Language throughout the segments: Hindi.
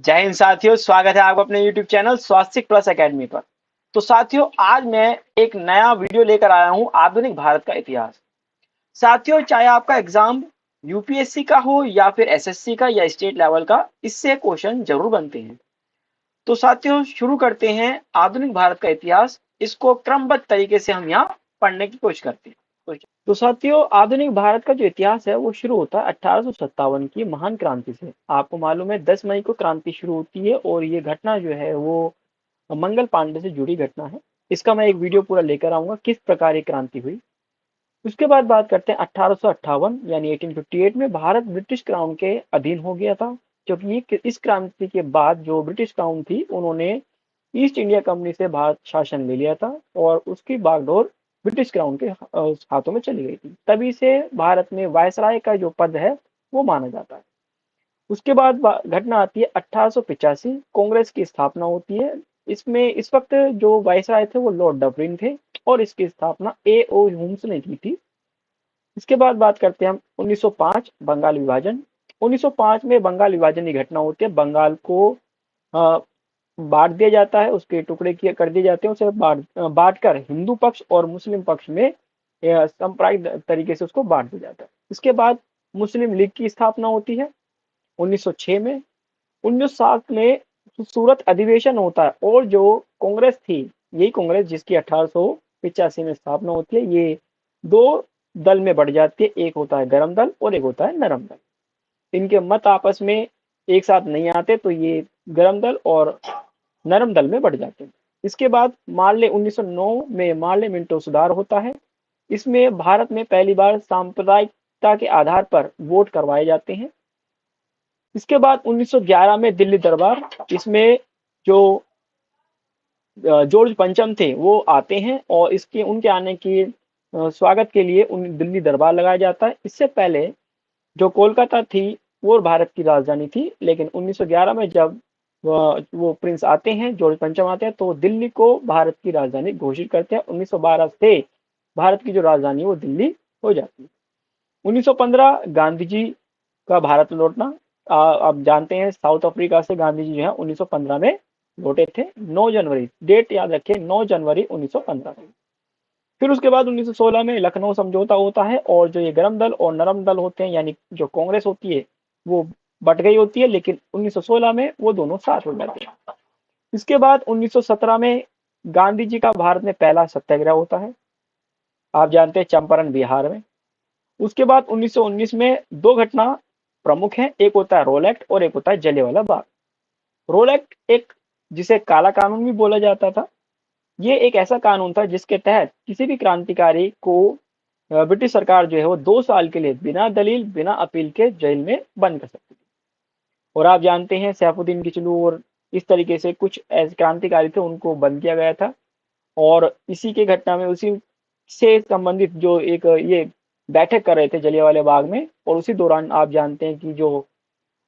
जय हिंद साथियों, स्वागत है आपको अपने YouTube चैनल स्वास्तिक प्लस एकेडमी पर। तो साथियों, आज मैं एक नया वीडियो लेकर आया हूं, आधुनिक भारत का इतिहास। साथियों, चाहे आपका एग्जाम यूपीएससी का हो या फिर एसएससी का या स्टेट लेवल का, इससे क्वेश्चन जरूर बनते हैं। तो साथियों, शुरू करते हैं आधुनिक भारत का इतिहास। इसको क्रमबद्ध तरीके से हम यहाँ पढ़ने की कोशिश करते हैं। तो साथियों, आधुनिक भारत का जो इतिहास है वो शुरू होता है 1857 की महान क्रांति से। आपको मालूम है 10 मई को क्रांति शुरू होती है और ये घटना जो है वो मंगल पांडे से जुड़ी घटना है। इसका मैं एक वीडियो पूरा लेकर आऊंगा किस प्रकार ये क्रांति हुई। उसके बाद बात करते हैं 1858 यानी 1858 में भारत ब्रिटिश क्राउन के अधीन हो गया था, क्योंकि इस क्रांति के बाद जो ब्रिटिश क्राउन थी उन्होंने ईस्ट इंडिया कंपनी से भारत शासन ले लिया था और उसकी बागडोर ब्रिटिश क्राउन के हाथों में चली गई थी। तभी से भारत में वायसराय का जो पद है वो माना जाता है। उसके बाद घटना आती है 1885, कांग्रेस की स्थापना होती है। इसमें इस वक्त जो वायसराय थे वो लॉर्ड डफरिन थे और इसकी स्थापना ए ओ ह्यूम्स ने की थी। इसके बाद बात करते हैं हम 1905 बंगाल विभाजन। 1905 में बंगाल विभाजन की घटना होती है। बंगाल को बांट दिया जाता है, उसके टुकड़े किए कर दिए जाते हैं। उसे बांट कर हिंदू पक्ष और मुस्लिम पक्ष में सांप्रदायिक तरीके से उसको बांट दिया जाता है। इसके बाद मुस्लिम लीग की स्थापना होती है 1906 में। 1907 में सूरत अधिवेशन होता है और जो कांग्रेस थी, यही कांग्रेस जिसकी 1885 में स्थापना होती है, ये दो दल में बढ़ जाती है। एक होता है गरम दल और एक होता है नरम दल। इनके मत आपस में एक साथ नहीं आते तो ये गरम दल और नरम दल में बढ़ जाते हैं। इसके बाद मार्ले 1909 में मार्ले मिंटो सुधार होता है। इसमें भारत में पहली बार सांप्रदायिकता के आधार पर वोट करवाए जाते हैं। इसके बाद 1911 में दिल्ली दरबार, इसमें जो जॉर्ज पंचम थे वो आते हैं और इसके उनके आने की स्वागत के लिए दिल्ली दरबार लगाया जाता है। इससे पहले जो कोलकाता थी वो भारत की राजधानी थी, लेकिन 1911 में जब वो प्रिंस आते हैं, जॉर्ज पंचम आते हैं, तो दिल्ली को भारत की राजधानी घोषित करते हैं। 1912 से भारत की जो राजधानी है वो दिल्ली हो जाती है। 1915 गांधी जी का भारत लौटना। आप जानते हैं साउथ अफ्रीका से गांधी जी जो है 1915 में लौटे थे। 9 जनवरी, डेट याद रखिए, 9 जनवरी 1915 में। फिर उसके बाद 1916 में लखनऊ समझौता होता है और जो ये गरम दल और नरम दल होते हैं, यानी जो कांग्रेस होती है वो बट गई होती है, लेकिन 1916 में वो दोनों साथ हो जाते हैं। इसके बाद 1917 में गांधी जी का भारत में पहला सत्याग्रह होता है, आप जानते हैं, चंपारण बिहार में। उसके बाद 1919 में दो घटना प्रमुख हैं, एक होता है रोल एक्ट और एक होता है जलियांवाला बाग। रोल एक्ट एक जिसे काला कानून भी बोला जाता था। ये एक ऐसा कानून था जिसके तहत किसी भी क्रांतिकारी को ब्रिटिश सरकार जो है वो 2 साल के लिए बिना दलील बिना अपील के जेल में बंद कर सकती थी। और आप जानते हैं सैफुद्दीन किचलू और इस तरीके से कुछ ऐसे क्रांतिकारी थे, उनको बंद किया गया था। और इसी के घटना में उसी से संबंधित जो एक ये बैठक कर रहे थे जलियांवाला बाग में, और उसी दौरान आप जानते हैं कि जो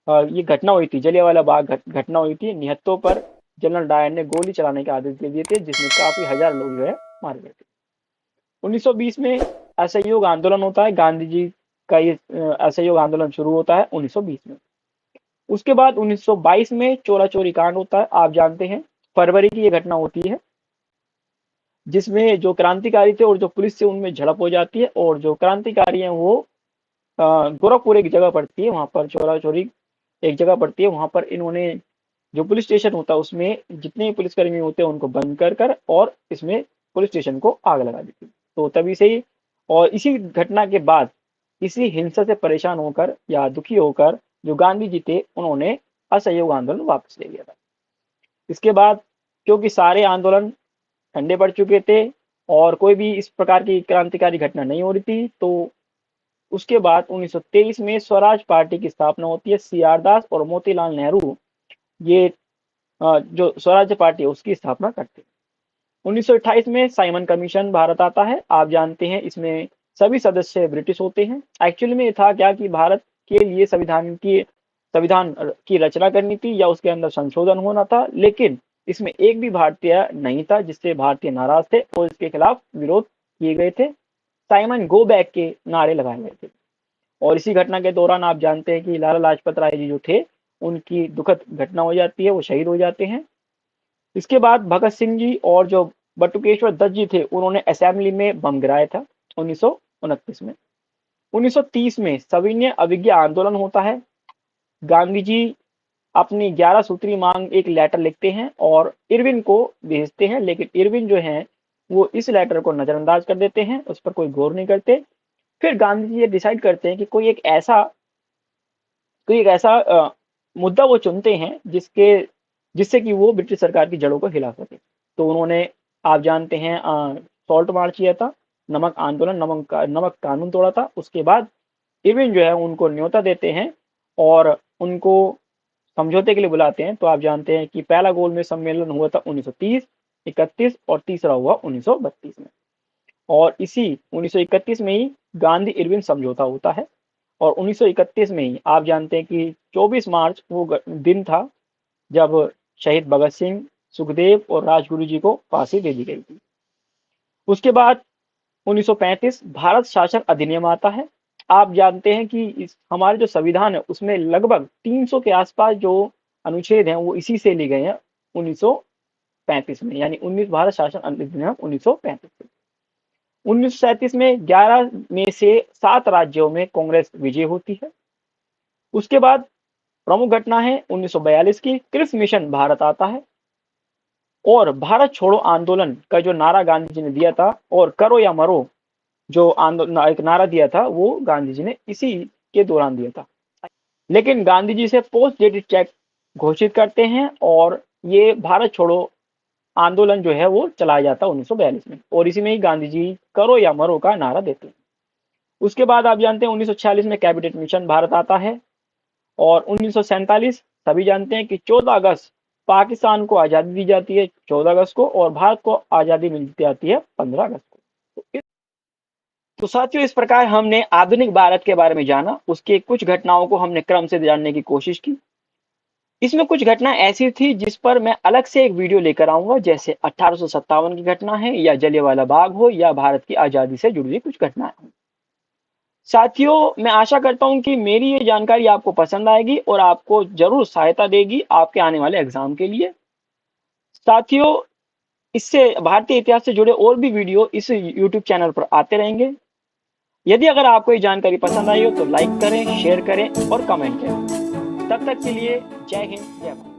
ये घटना हुई थी, जलियांवाला बाग घटना हुई थी, निहत्तों पर जनरल डायर ने गोली चलाने के आदेश दे दिए थे, जिसमें काफी हजार लोग जो है मारे गए थे। 1920 में असहयोग आंदोलन होता है। गांधी जी का ये असहयोग आंदोलन शुरू होता है 1920 में। उसके बाद 1922 में चोरा चोरी कांड होता है। आप जानते हैं फरवरी की ये घटना होती है, जिसमें जो क्रांतिकारी थे और जो पुलिस से उनमें झड़प हो जाती है। और जो क्रांतिकारी हैं वो गोरखपुर एक जगह पड़ती है, वहां पर चोरा चोरी एक जगह पड़ती है, वहां पर इन्होंने जो पुलिस स्टेशन होता है उसमें जितने पुलिसकर्मी होते हैं उनको बंद कर और इसमें पुलिस स्टेशन को आग लगा दी थी। तो तभी से ही, और इसी घटना के बाद इसी हिंसा से परेशान होकर या दुखी होकर जो गांधी जी थे उन्होंने असहयोग आंदोलन वापस ले लिया था। इसके बाद क्योंकि सारे आंदोलन ठंडे पड़ चुके थे और कोई भी इस प्रकार की क्रांतिकारी घटना नहीं हो रही थी, तो उसके बाद 1923 में स्वराज पार्टी की स्थापना होती है। सी आर दास और मोतीलाल नेहरू ये जो स्वराज्य पार्टी है उसकी स्थापना करते हैं। 1928 में साइमन कमीशन भारत आता है। आप जानते हैं इसमें सभी सदस्य ब्रिटिश होते हैं। एक्चुअली में ये था क्या कि भारत के लिए संविधान की रचना करनी थी या उसके अंदर संशोधन होना था, लेकिन इसमें एक भी भारतीय नहीं था, जिससे भारतीय नाराज थे और इसके खिलाफ विरोध किए गए थे। साइमन गो बैक के नारे लगाए गए थे। और इसी घटना के दौरान आप जानते हैं कि लाला लाजपत राय जी जो थे उनकी दुखद घटना हो जाती है, वो शहीद हो जाते हैं। इसके बाद भगत सिंह जी और जो बटुकेश्वर दत्त जी थे, उन्होंने असेंबली में बम गिराया था 1929 में। 1930 में सविनय अवज्ञा आंदोलन होता है। गांधी जी अपनी 11 सूत्री मांग एक लेटर लिखते हैं और इरविन को भेजते हैं, लेकिन इरविन जो है वो इस लेटर को नजरअंदाज कर देते हैं, उस पर कोई गौर नहीं करते। फिर गांधी जी ये डिसाइड करते हैं कि कोई एक ऐसा मुद्दा वो चुनते हैं जिससे कि वो ब्रिटिश सरकार की जड़ों को हिला सके। तो उन्होंने, आप जानते हैं, सॉल्ट मार्च किया था, नमक आंदोलन, नमक कानून तोड़ा था। उसके बाद इरविन जो है उनको न्योता देते हैं और उनको समझौते के लिए बुलाते हैं। तो आप जानते हैं कि पहला गोलमेज सम्मेलन हुआ था 1930, 31 और तीसरा हुआ 1932 में। और इसी 1931 में ही गांधी इरविन समझौता होता है। और 1931 में ही आप जानते हैं कि 24 मार्च वो दिन था जब शहीद भगत सिंह, सुखदेव और राजगुरु जी को फांसी दे दी गई थी। उसके बाद 1935 भारत शासन अधिनियम आता है। आप जानते हैं कि हमारे जो संविधान है उसमें लगभग 300 के आसपास जो अनुच्छेद हैं वो इसी से लिए गए हैं 1935 में, यानी 19 भारत शासन अधिनियम 1935 से। 1937 में 11 में से 7 राज्यों में कांग्रेस विजय होती है। उसके बाद प्रमुख घटना है 1942 की, क्रिस मिशन भारत आता है और भारत छोड़ो आंदोलन का जो नारा गांधी जी ने दिया था, और करो या मरो जो आंदोलन एक नारा दिया था, वो गांधी जी ने इसी के दौरान दिया था। लेकिन गांधी जी से पोस्ट डेटेड चेक घोषित करते हैं और ये भारत छोड़ो आंदोलन जो है वो चलाया जाता है 1942 में, और इसी में ही गांधी जी करो या मरो का नारा देते हैं। उसके बाद आप जानते हैं 1946 में कैबिनेट मिशन भारत आता है और 1947 सभी जानते हैं कि 14 अगस्त पाकिस्तान को आज़ादी दी जाती है 14 अगस्त को, और भारत को आज़ादी मिल जाती है 15 अगस्त को। तो साथियों, इस प्रकार हमने आधुनिक भारत के बारे में जाना, उसके कुछ घटनाओं को हमने क्रम से जानने की कोशिश की। इसमें कुछ घटना ऐसी थी जिस पर मैं अलग से एक वीडियो लेकर आऊंगा, जैसे 1857 की घटना है, या जलियांवाला बाग हो, या भारत की आजादी से जुड़ी हुई कुछ घटनाएं हो। साथियों, मैं आशा करता हूं कि मेरी ये जानकारी आपको पसंद आएगी और आपको जरूर सहायता देगी आपके आने वाले एग्जाम के लिए। साथियों, इससे भारतीय इतिहास से जुड़े और भी वीडियो इस YouTube चैनल पर आते रहेंगे। यदि अगर आपको ये जानकारी पसंद आई हो तो लाइक करें, शेयर करें और कमेंट करें। तब तक के लिए जय हिंद, जय भारत।